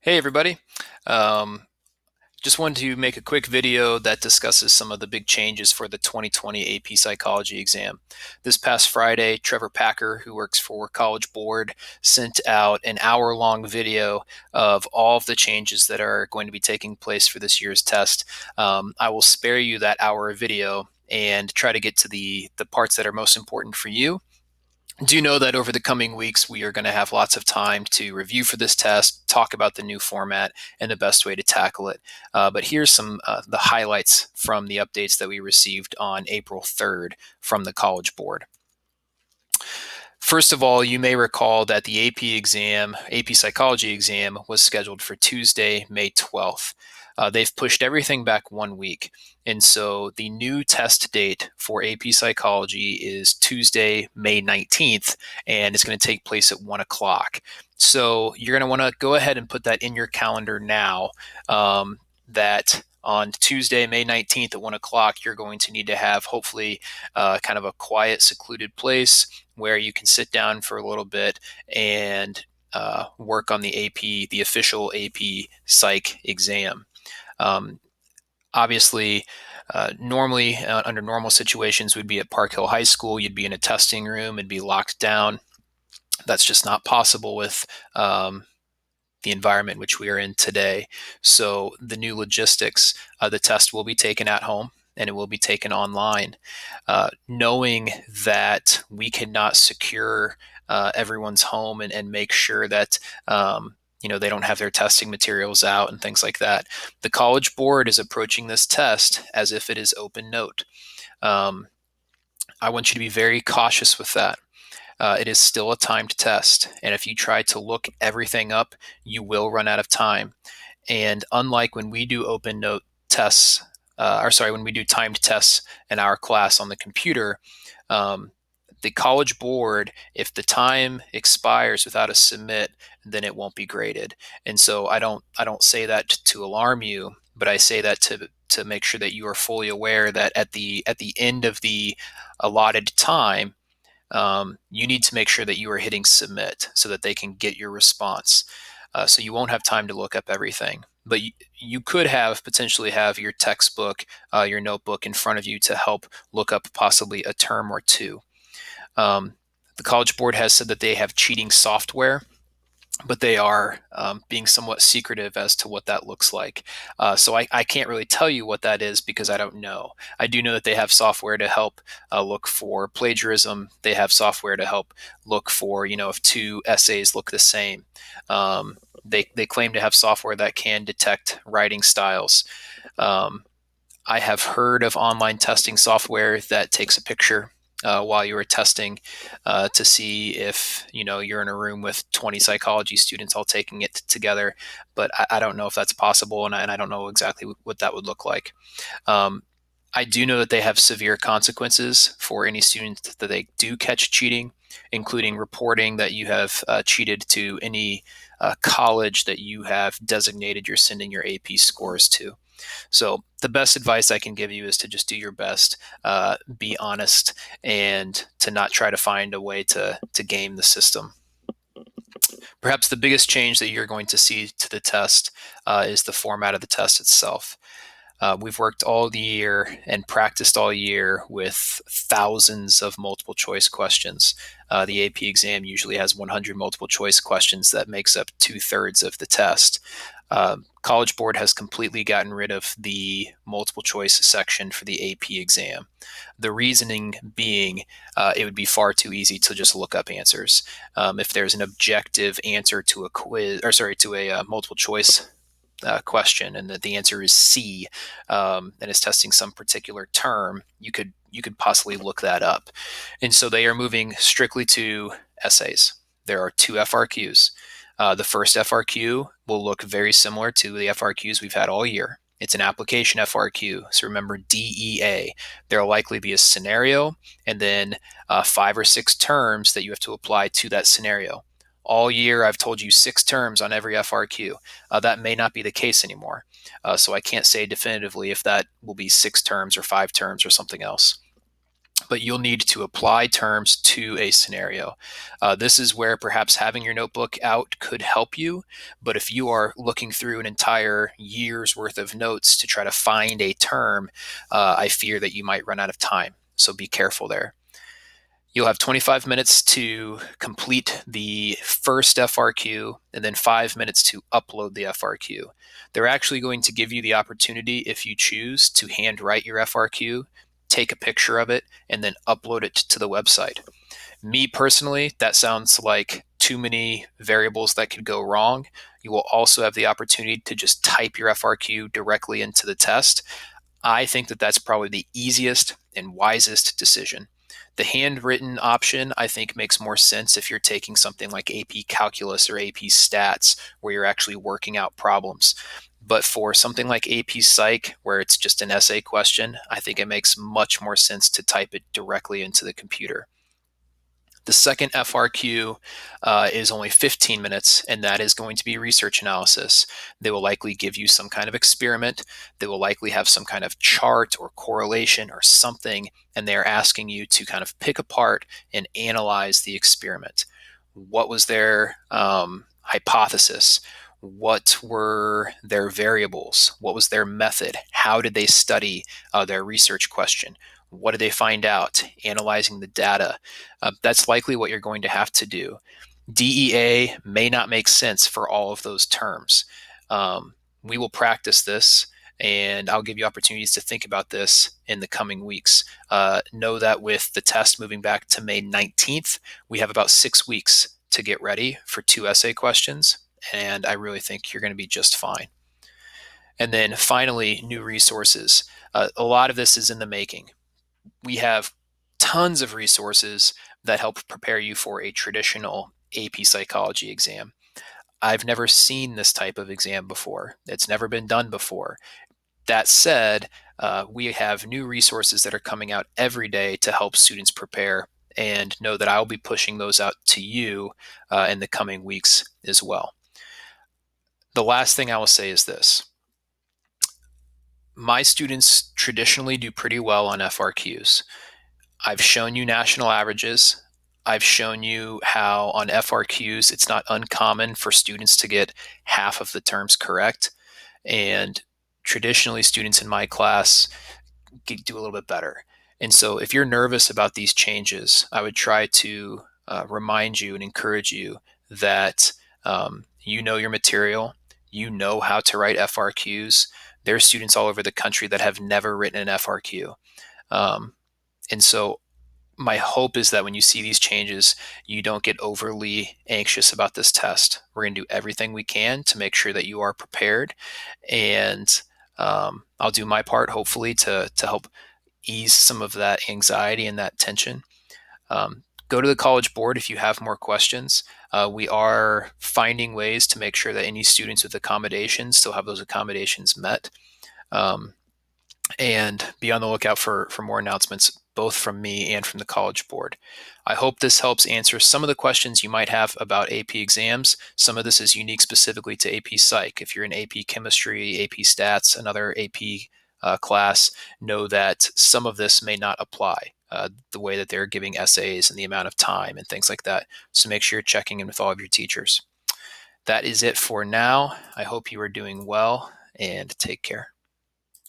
Hey everybody. Um, just wanted to make a quick video that discusses some of the big changes for the 2020 AP Psychology exam. This past Friday, Trevor Packer, who works for College Board, sent out an hour-long video of all of the changes that are going to be taking place for this year's test. I will spare you that hour video and try to get to the parts that are most important for you. Do know that over the coming weeks, we are going to have lots of time to review for this test, talk about the new format, and the best way to tackle it. But here's some the highlights from the updates that we received on April 3rd from the College Board. First of all, you may recall that the AP exam, AP Psychology exam, was scheduled for Tuesday, May 12th. They've pushed everything back 1 week. And so the new test date for AP Psychology is Tuesday, May 19th, and it's going to take place at 1 o'clock. So you're going to want to go ahead and put that in your calendar now. That on Tuesday, May 19th at 1 o'clock, you're going to need to have hopefully kind of a quiet, secluded place where you can sit down for a little bit and work on the AP, the official AP Psych exam. Um, Obviously, normally under normal situations, we'd be at Park Hill High School. You'd be in a testing room and be locked down. That's just not possible with the environment in which we are in today. So the new logistics, the test will be taken at home and it will be taken online. Knowing that we cannot secure everyone's home and make sure that they don't have their testing materials out and things like that. The College Board is approaching this test as if it is open note. Um, I want you to be very cautious with that. It is still a timed test. And if you try to look everything up, you will run out of time. And unlike when we do open note tests, when we do timed tests in our class on the computer, um, the College Board, if the time expires without a submit, then it won't be graded. And so I don't say that to alarm you, but I say that to make sure that you are fully aware that at the end of the allotted time, you need to make sure that you are hitting submit so that they can get your response. So you won't have time to look up everything. But you could potentially have your textbook, your notebook in front of you to help look up possibly a term or two. The College Board has said that they have cheating software, but they are being somewhat secretive as to what that looks like. So I can't really tell you what that is because I don't know. I do know that they have software to help look for plagiarism. They have software to help look for, if two essays look the same. They claim to have software that can detect writing styles. Um, I have heard of online testing software that takes a picture while you are testing to see if you're in a room with 20 psychology students all taking it together. But I don't know if that's possible, and I don't know exactly what that would look like. Um, I do know that they have severe consequences for any students that they do catch cheating, including reporting that you have cheated to any college that you have designated you're sending your AP scores to. So the best advice I can give you is to just do your best, be honest, and to not try to find a way to game the system. Perhaps the biggest change that you're going to see to the test is the format of the test itself. We've worked all the year and practiced all year with thousands of multiple choice questions. The AP exam usually has 100 multiple choice questions that makes up 2/3 of the test. College Board has completely gotten rid of the multiple choice section for the AP exam. The reasoning being it would be far too easy to just look up answers. If there's an objective answer to a quiz, or sorry, to a multiple choice question, and that the answer is C, and is testing some particular term, you could possibly look that up. And so they are moving strictly to essays. There are two FRQs. The first FRQ will look very similar to the FRQs we've had all year. It's an application FRQ. So remember DEA. There will likely be a scenario and then 5 or 6 terms that you have to apply to that scenario. All year, I've told you 6 terms on every FRQ. That may not be the case anymore. So I can't say definitively if that will be 6 terms or 5 terms or something else. but you'll need to apply terms to a scenario. This is where perhaps having your notebook out could help you, but if you are looking through an entire year's worth of notes to try to find a term, I fear that you might run out of time. So be careful there. You'll have 25 minutes to complete the first FRQ and then 5 minutes to upload the FRQ. They're actually going to give you the opportunity, if you choose, to handwrite your FRQ, take a picture of it, and then upload it to the website. Me personally, that sounds like too many variables that could go wrong. You will also have the opportunity to just type your FRQ directly into the test. I think that that's probably the easiest and wisest decision. The handwritten option, I think, makes more sense if you're taking something like AP Calculus or AP Stats, where you're actually working out problems. But for something like AP Psych, where it's just an essay question, I think it makes much more sense to type it directly into the computer. The second FRQ is only 15 minutes, and that is going to be research analysis. They will likely give you some kind of experiment. They will likely have some kind of chart or correlation or something, and they're asking you to kind of pick apart and analyze the experiment. What was their hypothesis? What were their variables? What was their method? How did they study their research question? What did they find out? Analyzing the data. That's likely what you're going to have to do. DEA may not make sense for all of those terms. We will practice this, and I'll give you opportunities to think about this in the coming weeks. Know that with the test moving back to May 19th, we have about 6 weeks to get ready for 2 essay questions, and I really think you're going to be just fine. And then finally, new resources. A lot of this is in the making. We have tons of resources that help prepare you for a traditional AP psychology exam. I've never seen this type of exam before. It's never been done before. That said, we have new resources that are coming out every day to help students prepare, and know that I'll be pushing those out to you in the coming weeks as well. The last thing I will say is this. My students traditionally do pretty well on FRQs. I've shown you national averages. I've shown you how on FRQs it's not uncommon for students to get half of the terms correct. And traditionally, students in my class do a little bit better. And so if you're nervous about these changes, I would try to remind you and encourage you that you know your material, you know how to write FRQs. There are students all over the country that have never written an FRQ. And so my hope is that when you see these changes, you don't get overly anxious about this test. We're going to do everything we can to make sure that you are prepared. And I'll do my part, hopefully, to help ease some of that anxiety and that tension. Go to the College Board if you have more questions. We are finding ways to make sure that any students with accommodations still have those accommodations met. And be on the lookout for more announcements, both from me and from the College Board. I hope this helps answer some of the questions you might have about AP exams. Some of this is unique specifically to AP Psych. If you're in AP Chemistry, AP Stats, another AP class, know that some of this may not apply. The way that they're giving essays and the amount of time and things like that. So make sure you're checking in with all of your teachers. That is it for now. I hope you are doing well, and take care.